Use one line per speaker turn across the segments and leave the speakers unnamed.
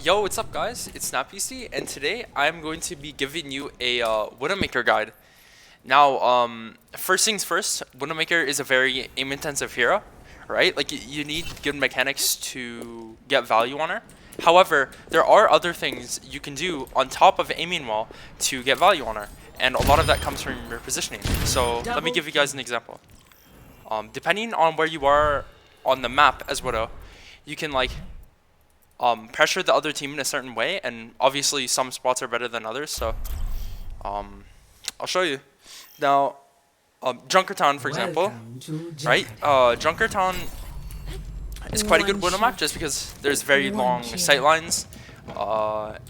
Yo, what's up guys? It's SnapPC, and today I'm going to be giving you a Widowmaker guide. Now, first things first, Widowmaker is a very aim-intensive hero, right? Like, you need good mechanics to get value on her. However, there are other things you can do on top of aiming well to get value on her, and a lot of that comes from your positioning. So, let me give you guys an example. Depending on where you are on the map as Widow, you can, like, pressure the other team in a certain way, and obviously some spots are better than others, so I'll show you. Now, Junkertown, for example, right? Junkertown is quite a good Widow map just because there's very long sight lines,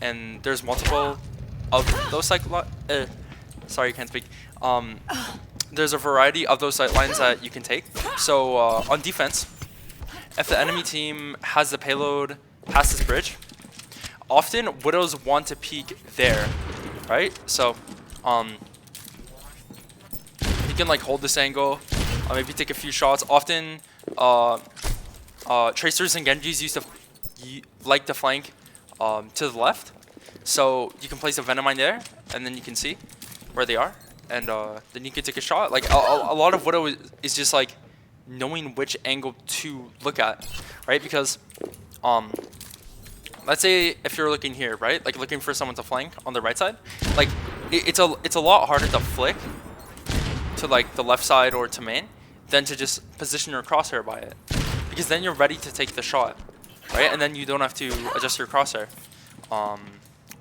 and there's multiple of those sorry, I can't speak. There's a variety of those sight lines that you can take. So on defense, if the enemy team has the payload past this bridge, often Widows want to peek there, right? So you can like hold this angle, maybe take a few shots. Often Tracers and Genjis used to like to flank to the left, so you can place a Venom Mine there, and then you can see where they are, and then you can take a shot. Like a lot of Widow is just like knowing which angle to look at, right? Because let's say if you're looking here, right? Like looking for someone to flank on the right side, like it's a lot harder to flick to like the left side or to main than to just position your crosshair by it, because then you're ready to take the shot, right? And then you don't have to adjust your crosshair.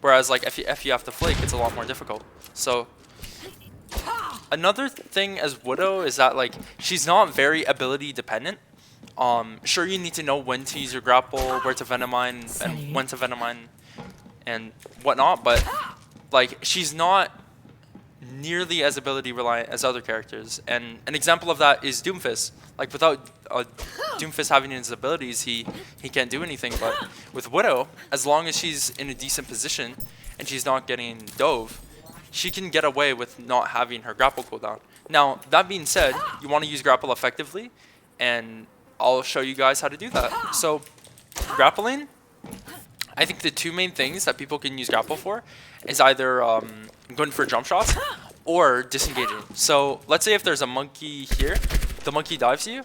Whereas like if you have to flick, it's a lot more difficult. So another thing as Widow is that like she's not very ability dependent. Sure, you need to know when to use your grapple, where to Venom Mine, and when to Venom Mine, and whatnot, but like she's not nearly as ability reliant as other characters. And an example of that is Doomfist. Like without Doomfist having his abilities, he can't do anything. But with Widow, as long as she's in a decent position and she's not getting dove, she can get away with not having her grapple cooldown. Now, that being said, you want to use grapple effectively, and I'll show you guys how to do that. So, grappling, I think the two main things that people can use grapple for is either going for jump shots or disengaging. So, let's say if there's a monkey here, the monkey dives you,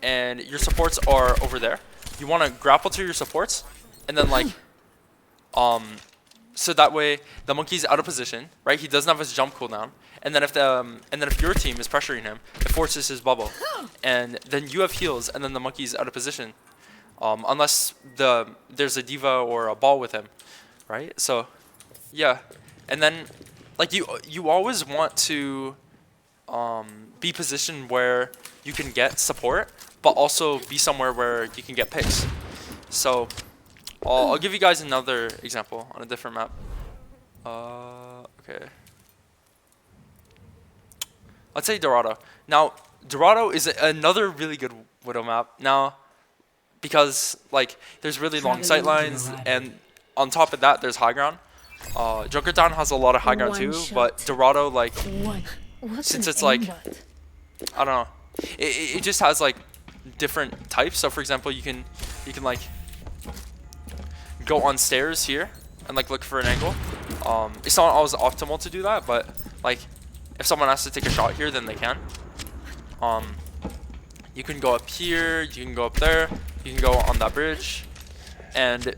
and your supports are over there. You want to grapple to your supports, and then like, so that way the monkey's out of position, right? He doesn't have his jump cooldown, and then if your team is pressuring him, it forces his bubble, and then you have heals, and then the monkey's out of position, unless there's a diva or a ball with him, right? So, yeah, and then like you always want to be positioned where you can get support, but also be somewhere where you can get picks. So I'll give you guys another example on a different map. Okay. Let's say Dorado. Now, Dorado is another really good Widow map. Now, because like there's really long sight lines, and on top of that, there's high ground. Junkertown has a lot of high ground too, but Dorado, like, since it's like, I don't know, it just has like different types. So for example, you can like go on stairs here and like look for an angle. It's not always optimal to do that, but like if someone has to take a shot here, then they can. You can go up here, you can go up there, you can go on that bridge, and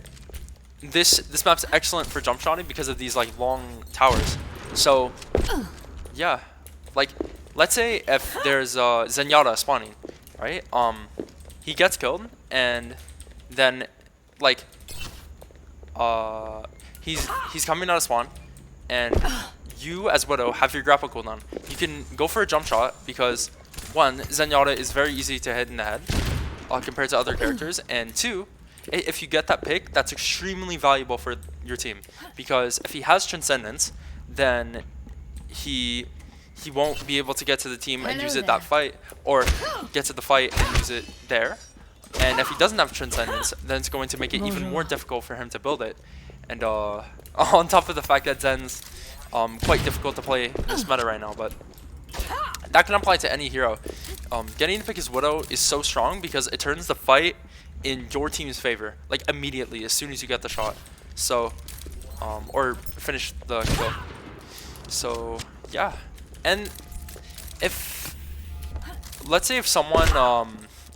this map's excellent for jump shotting because of these like long towers. So yeah, like let's say if there's Zenyatta spawning, right? He gets killed, and then like he's coming out of spawn, and you as Widow have your grapple cooldown. You can go for a jump shot because one, Zenyatta is very easy to hit in the head compared to other characters, and two, if you get that pick, that's extremely valuable for your team, because if he has Transcendence, then he won't be able to get to the team and use it that fight, or get to the fight and use it there. And if he doesn't have Transcendence, then it's going to make it even more difficult for him to build it. And on top of the fact that Zen's quite difficult to play in this meta right now, but that can apply to any hero. Getting to pick his Widow is so strong because it turns the fight in your team's favor, like immediately as soon as you get the shot. So, or finish the kill. So yeah, and if let's say if someone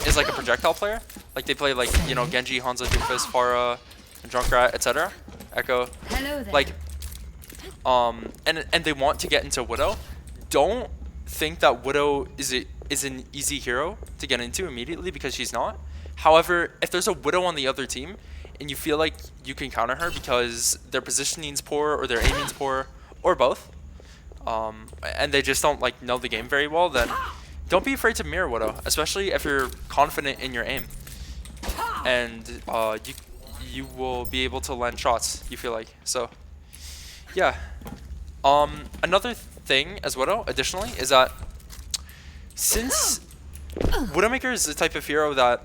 is like a projectile player, like they play like Genji, Hanzo, Doomfist, Pharah, Junkrat, etc. Echo, like and they want to get into Widow, don't think that Widow is an easy hero to get into immediately, because she's not. However, if there's a Widow on the other team and you feel like you can counter her because their positioning's poor or their aiming's poor or both, and they just don't like know the game very well, then don't be afraid to mirror Widow, especially if you're confident in your aim, and you will be able to land shots you feel like. So yeah. Another thing as Widow, additionally, is that since Widowmaker is the type of hero that,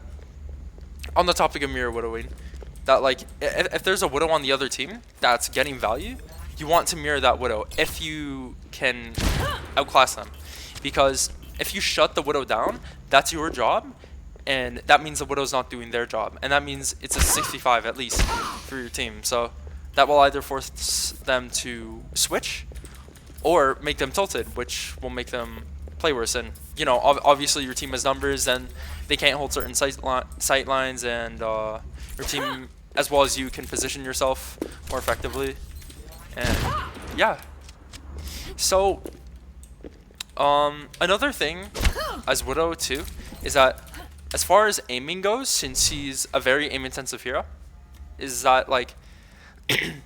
on the topic of mirror widowing, that like if there's a Widow on the other team that's getting value, you want to mirror that Widow if you can outclass them, because if you shut the Widow down, that's your job, and that means the Widow's not doing their job, and that means it's a 65 at least for your team. So that will either force them to switch or make them tilted, which will make them play worse. And obviously your team has numbers, and they can't hold certain sight lines, and your team as well as you can position yourself more effectively. And yeah, so another thing as Widow too is that as far as aiming goes, since she's a very aim intensive hero, is that like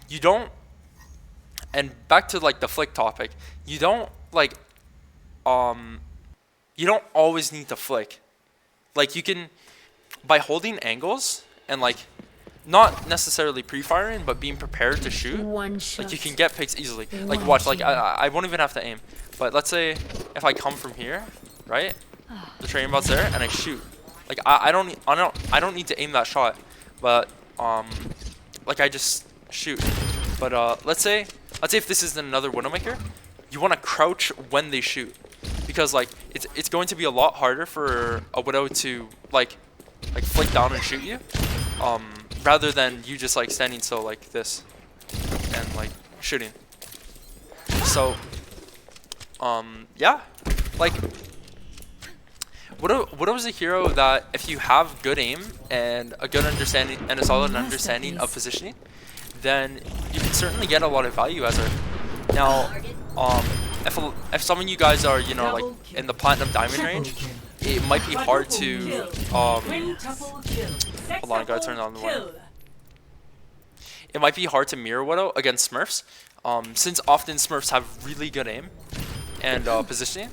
you don't, and back to like the flick topic, you don't like you don't always need to flick. Like you can, by holding angles and like not necessarily pre-firing but being prepared to shoot, like you can get picks easily. Like watch, like I won't even have to aim, but let's say if I come from here, right, the training bot's there, and I shoot, like I don't need to aim that shot, but like I just shoot. But let's say if this is another Widowmaker, you want to crouch when they shoot, because like it's going to be a lot harder for a Widow to like flick down and shoot you, rather than you just like standing still like this and like shooting. So yeah, like Widow is a hero that if you have good aim and a good understanding and a solid understanding of positioning, then you can certainly get a lot of value as her. Now, if some of you guys are like in the platinum diamond range, it might be hard to hold on, I gotta turn on the one. It might be hard to mirror Widow against Smurfs, since often Smurfs have really good aim and positioning,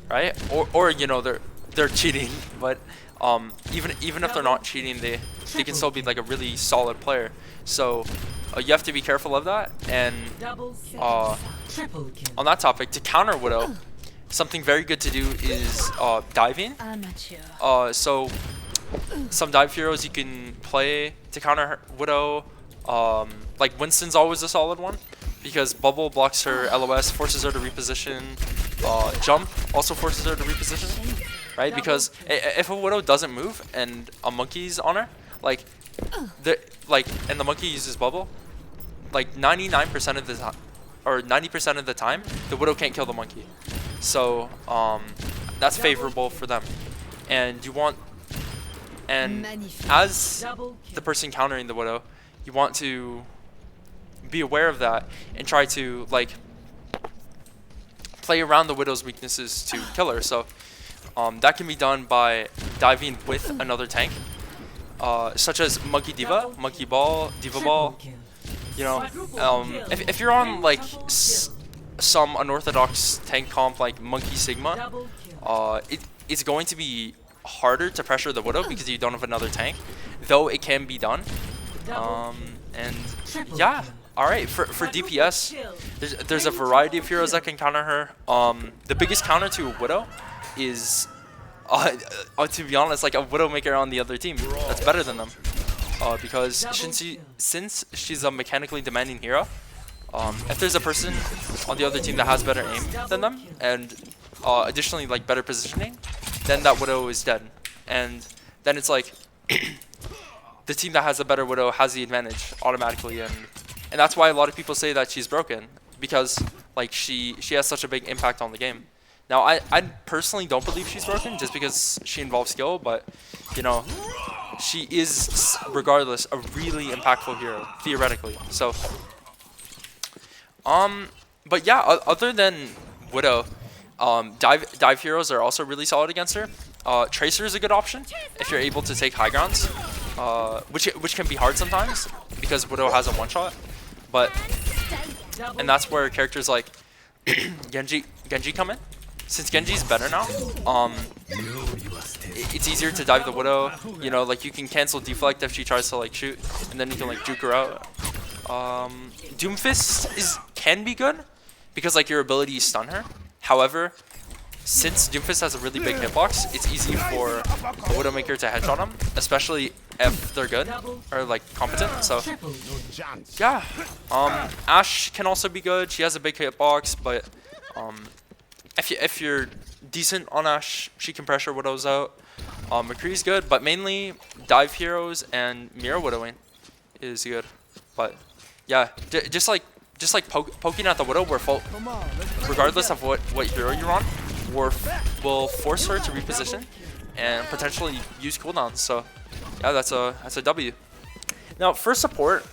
right? Or they're cheating, but even if they're not cheating, they can still be like a really solid player. So you have to be careful of that. And on that topic, to counter Widow, something very good to do is diving. So some dive heroes you can play to counter Widow, like Winston's always a solid one, because bubble blocks her LOS, forces her to reposition. Jump also forces her to reposition, right? Because if a Widow doesn't move and a monkey's on her, like and the monkey uses bubble, like 99% of the time, or 90% of the time, the Widow can't kill the monkey. So that's favorable for them. And you want, and as the person countering the Widow, you want to be aware of that and try to like play around the Widow's weaknesses to kill her. So that can be done by diving with another tank, such as Monkey Diva, Monkey Ball, Diva Ball. If you're on like some unorthodox tank comp like Monkey Sigma, it's going to be harder to pressure the Widow because you don't have another tank, though it can be done. And yeah, alright, for DPS, there's a variety of heroes that can counter her. The biggest counter to a Widow is, to be honest, like a Widowmaker on the other team that's better than them. Because since she's a mechanically demanding hero, if there's a person on the other team that has better aim than them, and additionally like better positioning, then that Widow is dead. And then it's like the team that has the better Widow has the advantage automatically, and that's why a lot of people say that she's broken, because like she has such a big impact on the game. Now I personally don't believe she's broken just because she involves skill, but you know, she is regardless a really impactful hero theoretically. So but yeah, other than Widow, dive heroes are also really solid against her. Tracer is a good option if you're able to take high grounds, which can be hard sometimes because Widow has a one shot. But and that's where characters like Genji come in. Since Genji's better now, it's easier to dive the Widow. You know, like you can cancel deflect if she tries to like shoot, and then you can like juke her out. Doomfist can be good because like your abilities stun her. However, since Doomfist has a really big hitbox, it's easy for a Widowmaker to headshot them, especially if they're good or like competent. So yeah, Ashe can also be good. She has a big hitbox, but if you're decent on Ashe, she can pressure Widows out. McCree's good, but mainly dive heroes and mirror widowing is good. But yeah, just like poking at the Widow, regardless of what hero you're on, will force her to reposition and potentially use cooldowns. So yeah, that's a W. Now for support,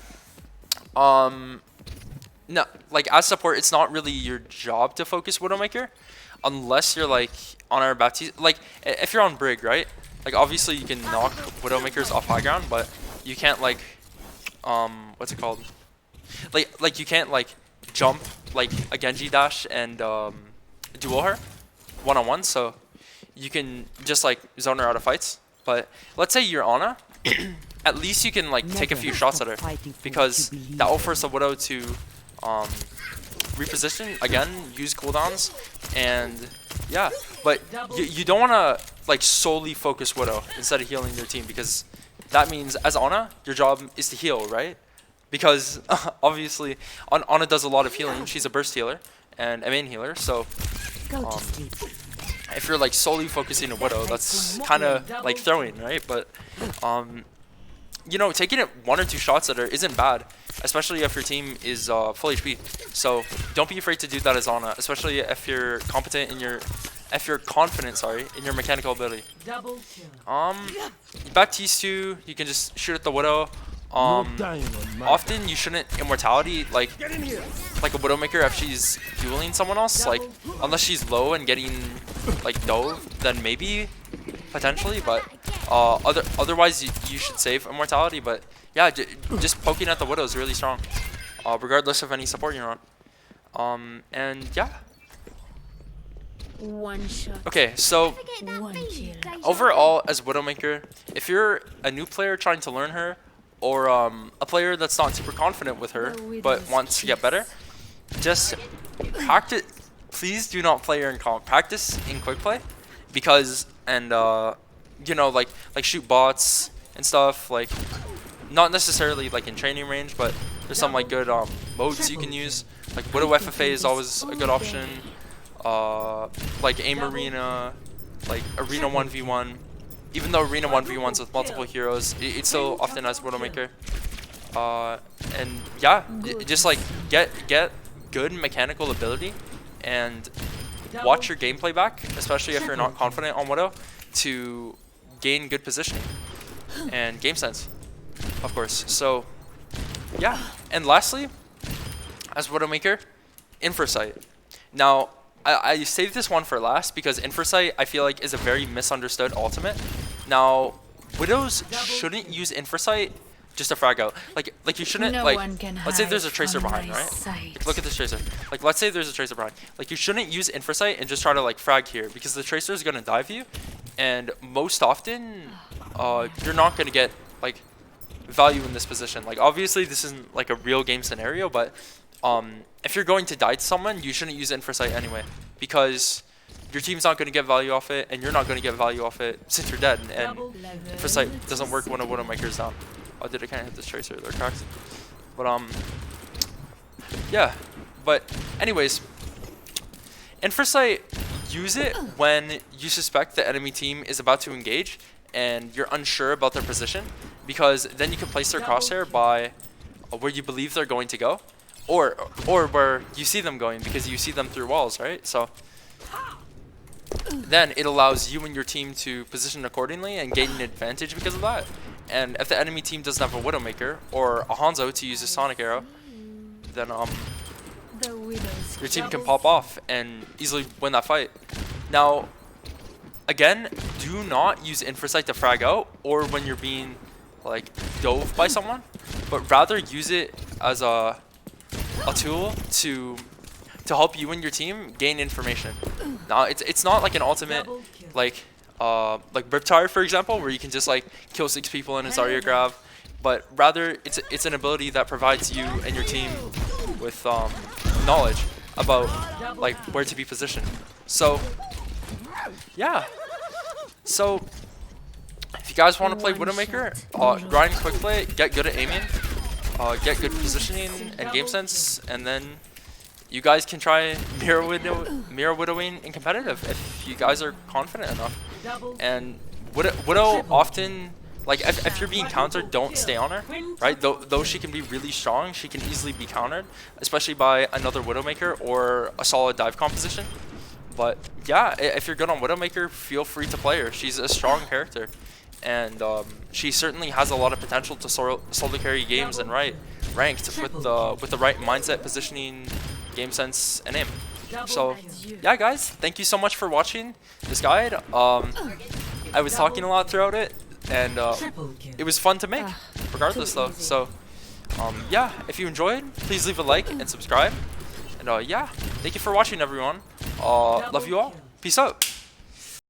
no, like as support, it's not really your job to focus Widowmaker, unless you're like on our Baptiste. Like if you're on Brig, right? Like obviously you can knock Widowmakers off high ground, but you can't like what's it called? Like you can't like jump like a Genji dash and duel her one-on-one, so you can just like zone her out of fights. But let's say you're Ana, at least you can like take a few shots at her, because that will force the Widow to reposition again, use cooldowns, and yeah. But you don't want to like solely focus Widow instead of healing your team, because that means as Ana, your job is to heal, right? Because obviously Ana does a lot of healing. She's a burst healer and a main healer, so if you're like solely focusing on Widow, that's kind of like throwing, right? But you know, taking it 1 or 2 shots at her isn't bad, especially if your team is full HP. So don't be afraid to do that as Ana, especially if you're competent in your, if you're confident, sorry, in your mechanical ability. Baptiste too, you can just shoot at the Widow. Often you shouldn't immortality like a Widowmaker if she's dueling someone else, like unless she's low and getting like dove, then maybe potentially, but otherwise you should save immortality. But yeah, just poking at the Widow is really strong, regardless of any support you're on. And yeah.
One shot.
Okay, so overall as Widowmaker, if you're a new player trying to learn her, or a player that's not super confident with her but wants to get better, just practice. Please do not play her in comp. Practice in quick play, because and you know, like shoot bots and stuff, like not necessarily like in training range, but there's some like good modes you can use. Like Widow FFA is always a good option. Like aim arena, like arena 1v1. Even though arena 1v1s with multiple heroes, it still often has Widowmaker. And yeah, just like get good mechanical ability and watch your gameplay back, especially if you're not confident on Widow, to gain good positioning and game sense, of course. So yeah, and lastly, as Widowmaker, Infrasight. Now I saved this one for last because Infrasight I feel like is a very misunderstood ultimate. Now, Widows shouldn't use Infrasight just to frag out. Like you shouldn't let's say there's a tracer behind, right? Like, look at this tracer. Like let's say there's a tracer behind. Like you shouldn't use Infrasight and just try to like frag here, because the tracer is gonna dive you, and most often you're not gonna get like value in this position. Like obviously this isn't like a real game scenario, but if you're going to die to someone, you shouldn't use Infrasight anyway, because your team's not going to get value off it, and you're not going to get value off it since you're dead. And Infrasight doesn't work when a Widowmaker's down. Oh, I can't hit this tracer. They're cracked. But yeah. But anyways, Infrasight, use it when you suspect the enemy team is about to engage and you're unsure about their position. because then you can place their crosshair by where you believe they're going to go, or where you see them going because you see them through walls, right? So then it allows you and your team to position accordingly and gain an advantage because of that. And if the enemy team doesn't have a Widowmaker or a Hanzo to use a Sonic Arrow, then your team can pop off and easily win that fight. Now, again, do not use Infrasight to frag out or when you're being like dove by someone, but rather use it as a tool to help you and your team gain information. Now, it's not like an ultimate like Riptire, for example, where you can just like kill 6 people in a Zarya grab, but rather it's an ability that provides you and your team with knowledge about like where to be positioned. So yeah, so if you guys want to play Widowmaker, grind quick play, get good at aiming, get good positioning and game sense, and then you guys can try mirror widowing in competitive if you guys are confident enough. And Widow often, like if you're being countered, don't stay on her, right? Though she can be really strong, she can easily be countered, especially by another Widowmaker or a solid dive composition. But yeah, if you're good on Widowmaker, feel free to play her. She's a strong character, and she certainly has a lot of potential to solo carry games and ranked with the right mindset, positioning, game sense, and aim. So yeah, guys, thank you so much for watching this guide. I was talking a lot throughout it, and it was fun to make, regardless though. So yeah, if you enjoyed, please leave a like and subscribe. And yeah, thank you for watching, everyone. Love you all. Peace out.